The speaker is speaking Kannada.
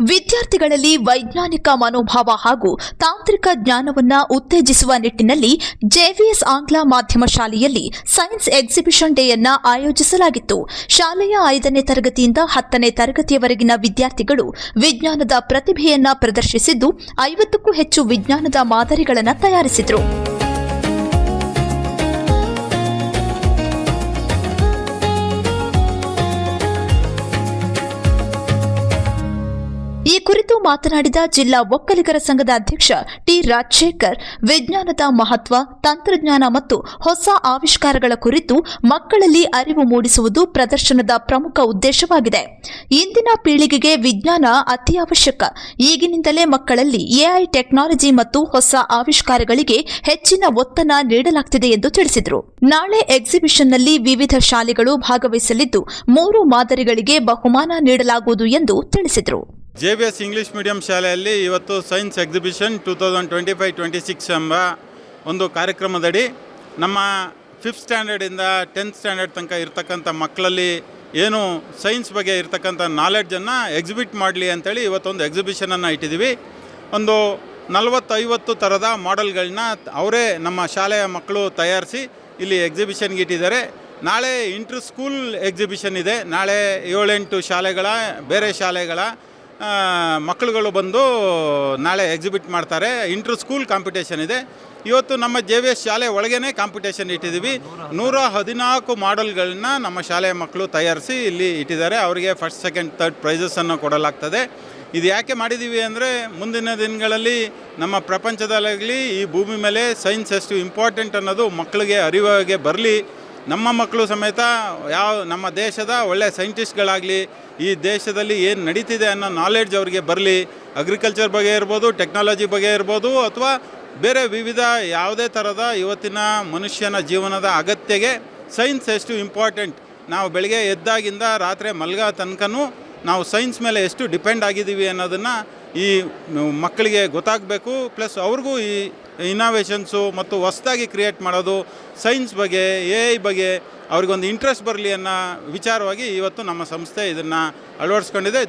ವಿದ್ಯಾರ್ಥಿಗಳಲ್ಲಿ ವೈಜ್ಞಾನಿಕ ಮನೋಭಾವ ಹಾಗೂ ತಾಂತ್ರಿಕ ಜ್ಞಾನವನ್ನ ಉತ್ತೇಜಿಸುವ ನಿಟ್ಟಿನಲ್ಲಿ ಜೆವಿಎಸ್ ಆಂಗ್ಲ ಮಾಧ್ಯಮ ಶಾಲೆಯಲ್ಲಿ ಸೈನ್ಸ್ ಎಕ್ಸಿಬಿಷನ್ ಡೇಯನ್ನ ಆಯೋಜಿಸಲಾಗಿತ್ತು. ಶಾಲೆಯ 5ನೇ ತರಗತಿಯಿಂದ 10ನೇ ತರಗತಿಯವರೆಗಿನ ವಿದ್ಯಾರ್ಥಿಗಳು ವಿಜ್ಞಾನದ ಪ್ರತಿಭೆಯನ್ನ ಪ್ರದರ್ಶಿಸಿದ್ದು 50ಕ್ಕೂ ಹೆಚ್ಚು ವಿಜ್ಞಾನದ ಮಾದರಿಗಳನ್ನು ತಯಾರಿಸಿದರು. ಈ ಕುರಿತು ಮಾತನಾಡಿದ ಜಿಲ್ಲಾ ಒಕ್ಕಲಿಗರ ಸಂಘದ ಅಧ್ಯಕ್ಷ ಟಿ ರಾಜಶೇಖರ್, ವಿಜ್ಞಾನದ ಮಹತ್ವ, ತಂತ್ರಜ್ಞಾನ ಮತ್ತು ಹೊಸ ಆವಿಷ್ಕಾರಗಳ ಕುರಿತು ಮಕ್ಕಳಲ್ಲಿ ಅರಿವು ಮೂಡಿಸುವುದು ಪ್ರದರ್ಶನದ ಪ್ರಮುಖ ಉದ್ದೇಶವಾಗಿದೆ. ಇಂದಿನ ಪೀಳಿಗೆಗೆ ವಿಜ್ಞಾನ ಅತಿ ಅವಶ್ಯಕ. ಈಗಿನಿಂದಲೇ ಮಕ್ಕಳಲ್ಲಿ ಎಐ ಟೆಕ್ನಾಲಜಿ ಮತ್ತು ಹೊಸ ಆವಿಷ್ಕಾರಗಳಿಗೆ ಹೆಚ್ಚಿನ ಒತ್ತನ್ನು ನೀಡಲಾಗುತ್ತಿದೆ ಎಂದು ತಿಳಿಸಿದರು. ನಾಳೆ ಎಕ್ಸಿಬಿಷನ್ನಲ್ಲಿ ವಿವಿಧ ಶಾಲೆಗಳು ಭಾಗವಹಿಸಲಿದ್ದು 3 ಮಾದರಿಗಳಿಗೆ ಬಹುಮಾನ ನೀಡಲಾಗುವುದು ಎಂದು ತಿಳಿಸಿದರು. ಜೆವಿಎಸ್ ಇಂಗ್ಲೀಷ್ ಮೀಡಿಯಂ ಶಾಲೆಯಲ್ಲಿ ಇವತ್ತು ಸೈನ್ಸ್ ಎಕ್ಸಿಬಿಷನ್ 2025-26 ಎಂಬ ಒಂದು ಕಾರ್ಯಕ್ರಮದಡಿ ನಮ್ಮ 5th ಸ್ಟ್ಯಾಂಡರ್ಡಿಂದ 10th ಸ್ಟ್ಯಾಂಡರ್ಡ್ ತನಕ ಇರತಕ್ಕಂಥ ಮಕ್ಕಳಲ್ಲಿ ಏನು ಸೈನ್ಸ್ ಬಗ್ಗೆ ಇರತಕ್ಕಂಥ ನಾಲೆಡ್ಜನ್ನು ಎಕ್ಸಿಬಿಟ್ ಮಾಡಲಿ ಅಂತೇಳಿ ಇವತ್ತೊಂದು ಎಕ್ಸಿಬಿಷನನ್ನು ಇಟ್ಟಿದ್ದೀವಿ. ಒಂದು 40-50 ಥರದ ಮಾಡೆಲ್ಗಳನ್ನ ಅವರೇ ನಮ್ಮ ಶಾಲೆಯ ಮಕ್ಕಳು ತಯಾರಿಸಿ ಇಲ್ಲಿ ಎಕ್ಸಿಬಿಷನ್ಗೆ ಇಟ್ಟಿದ್ದಾರೆ. ನಾಳೆ ಇಂಟರ್ ಸ್ಕೂಲ್ ಎಕ್ಸಿಬಿಷನ್ ಇದೆ. ನಾಳೆ 7-8 ಶಾಲೆಗಳ ಬೇರೆ ಶಾಲೆಗಳ ಮಕ್ಕಳುಗಳು ಬಂದು ನಾಳೆ ಎಕ್ಸಿಬಿಟ್ ಮಾಡ್ತಾರೆ. ಇಂಟರ್ ಸ್ಕೂಲ್ ಕಾಂಪಿಟೇಷನ್ ಇದೆ. ಇವತ್ತು ನಮ್ಮ ಜೆವಿಎಸ್ ಶಾಲೆ ಒಳಗೇ ಕಾಂಪಿಟೇಷನ್ ಇಟ್ಟಿದ್ದೀವಿ. 114 ಮಾಡೆಲ್ಗಳನ್ನ ನಮ್ಮ ಶಾಲೆಯ ಮಕ್ಕಳು ತಯಾರಿಸಿ ಇಲ್ಲಿ ಇಟ್ಟಿದ್ದಾರೆ. ಅವರಿಗೆ ಫಸ್ಟ್, ಸೆಕೆಂಡ್, ಥರ್ಡ್ ಪ್ರೈಸಸನ್ನು ಕೊಡಲಾಗ್ತದೆ. ಇದು ಯಾಕೆ ಮಾಡಿದ್ದೀವಿ ಅಂದರೆ ಮುಂದಿನ ದಿನಗಳಲ್ಲಿ ನಮ್ಮ ಪ್ರಪಂಚದಲ್ಲಾಗಲಿ ಈ ಭೂಮಿ ಮೇಲೆ ಸೈನ್ಸ್ ಎಷ್ಟು ಇಂಪಾರ್ಟೆಂಟ್ ಅನ್ನೋದು ಮಕ್ಕಳಿಗೆ ಅರಿವಾಗೆ ಬರಲಿ. ನಮ್ಮ ಮಕ್ಕಳು ಸಮೇತ ನಮ್ಮ ದೇಶದ ಒಳ್ಳೆಯ ಸೈಂಟಿಸ್ಟ್ಗಳಾಗಲಿ, ಈ ದೇಶದಲ್ಲಿ ಏನು ನಡೀತಿದೆ ಅನ್ನೋ ನಾಲೆಡ್ಜ್ ಅವರಿಗೆ ಬರಲಿ. ಅಗ್ರಿಕಲ್ಚರ್ ಬಗ್ಗೆ ಇರ್ಬೋದು, ಟೆಕ್ನಾಲಜಿ ಬಗ್ಗೆ ಇರ್ಬೋದು, ಅಥವಾ ಬೇರೆ ವಿವಿಧ ಯಾವುದೇ ಥರದ ಇವತ್ತಿನ ಮನುಷ್ಯನ ಜೀವನದ ಅಗತ್ಯಗೆ ಸೈನ್ಸ್ ಎಷ್ಟು ಇಂಪಾರ್ಟೆಂಟ್, ನಾವು ಬೆಳಗ್ಗೆ ಎದ್ದಾಗಿಂದ ರಾತ್ರಿ ಮಲಗೋ ತನಕನೂ ನಾವು ಸೈನ್ಸ್ ಮೇಲೆ ಎಷ್ಟು ಡಿಪೆಂಡ್ ಆಗಿದ್ದೀವಿ ಅನ್ನೋದನ್ನು ಈ ಮಕ್ಕಳಿಗೆ ಗೊತ್ತಾಗಬೇಕು. ಪ್ಲಸ್ ಅವ್ರಿಗೂ ಈ ಇನೋವೇಷನ್ಸು ಮತ್ತು ಹೊಸದಾಗಿ ಕ್ರಿಯೇಟ್ ಮಾಡೋದು ಸೈನ್ಸ್ ಬಗ್ಗೆ, ಎಐ ಬಗ್ಗೆ ಅವ್ರಿಗೊಂದು ಇಂಟ್ರೆಸ್ಟ್ ಬರಲಿ ಅನ್ನೋ ವಿಚಾರವಾಗಿ ಇವತ್ತು ನಮ್ಮ ಸಂಸ್ಥೆ ಇದನ್ನು ಅಳವಡಿಸ್ಕೊಂಡಿದೆ.